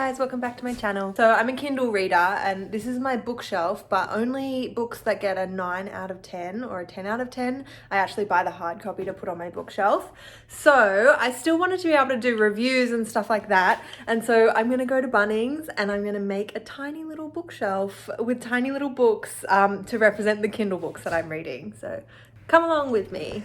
guys, welcome back to my channel. So I'm a Kindle reader and this is my bookshelf, but only books that get a 9 out of 10 or a 10 out of 10, I actually buy the hard copy to put on my bookshelf. So I still wanted to be able to do reviews and stuff like that. And so I'm gonna go to Bunnings and I'm gonna make a tiny little bookshelf with tiny little books to represent the Kindle books that I'm reading. So come along with me.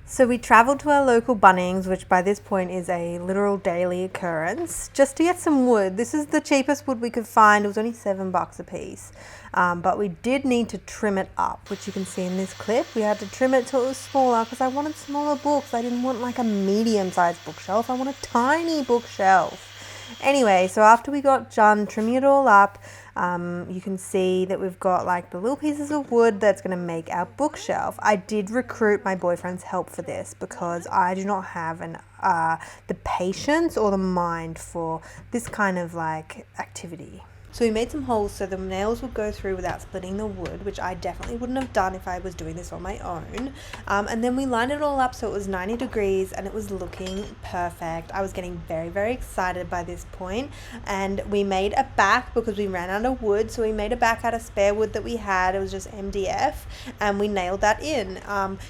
So we travelled to our local Bunnings, which by this point is a literal daily occurrence, just to get some wood. This is the cheapest wood we could find. It was only $7 a piece. But we did need to trim it up, which you can see in this clip. We had to trim it till it was smaller because I wanted smaller books. I didn't want like a medium-sized bookshelf. I want a tiny bookshelf. Anyway, so after we got done trimming it all up, you can see that we've got like the little pieces of wood that's going to make our bookshelf. I did recruit my boyfriend's help for this because I do not have the patience or the mind for this kind of like activity. So we made some holes so the nails would go through without splitting the wood, which I definitely wouldn't have done if I was doing this on my own. And then we lined it all up so it was 90 degrees and it was looking perfect. I was getting very, very excited by this point. And we made a back because we ran out of wood. So we made a back out of spare wood that we had. It was just MDF and we nailed that in.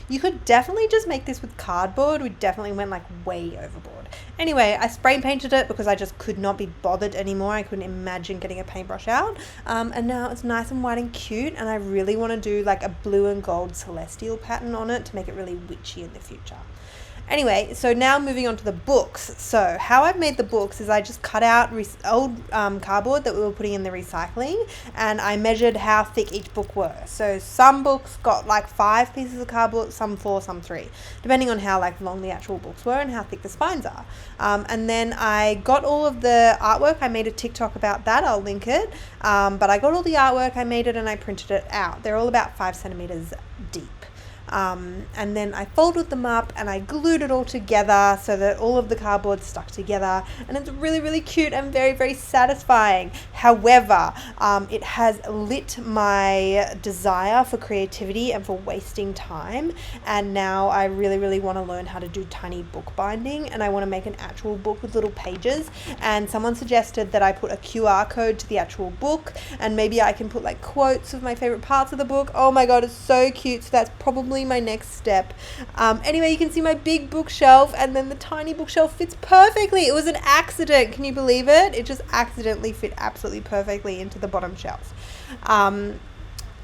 You could definitely just make this with cardboard. We definitely went like way overboard. Anyway, I spray painted it because I just could not be bothered anymore. I couldn't imagine getting a paintbrush out. And now it's nice and white and cute. And I really want to do like a blue and gold celestial pattern on it to make it really witchy in the future. Anyway, so now moving on to the books. So how I've made the books is I just cut out old cardboard that we were putting in the recycling and I measured how thick each book were. So some books got like 5 pieces of cardboard, some 4, some 3, depending on how like long the actual books were and how thick the spines are. And then I got all of the artwork. I made a TikTok about that. I'll link it. But I got all the artwork, I made it and I printed it out. They're all about 5 centimeters deep. And then I folded them up and I glued it all together so that all of the cardboard stuck together, and it's really, really cute and very, very satisfying. However, it has lit my desire for creativity and for wasting time, and now I really, really want to learn how to do tiny book binding, and I want to make an actual book with little pages. And someone suggested that I put a QR code to the actual book, and maybe I can put like quotes of my favorite parts of the book. Oh my god, it's so cute. So that's probably my next step. Anyway, you can see my big bookshelf and then the tiny bookshelf fits perfectly. It was an accident. Can you believe it? It just accidentally fit absolutely perfectly into the bottom shelf.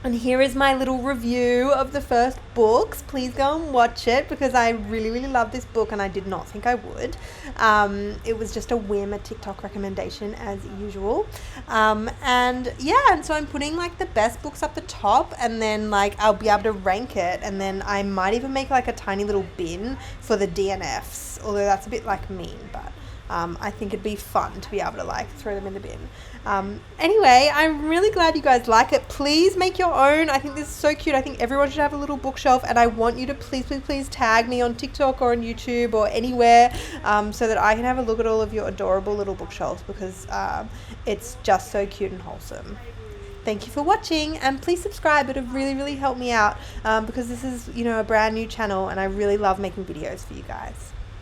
And here is my little review of the first books. Please go and watch it because I really, really love this book and I did not think I would. It was just a whim, a TikTok recommendation as usual. And yeah, and so I'm putting like the best books up the top and then like I'll be able to rank it, and then I might even make like a tiny little bin for the DNFs, although that's a bit like mean, but I think it'd be fun to be able to like throw them in the bin. Anyway, I'm really glad you guys like it. Please make your own. I think this is so cute. I think everyone should have a little bookshelf, and I want you to please, please, please tag me on TikTok or on YouTube or anywhere so that I can have a look at all of your adorable little bookshelves because it's just so cute and wholesome. Thank you for watching, and please subscribe. It would really, really help me out because this is, you know, a brand new channel and I really love making videos for you guys.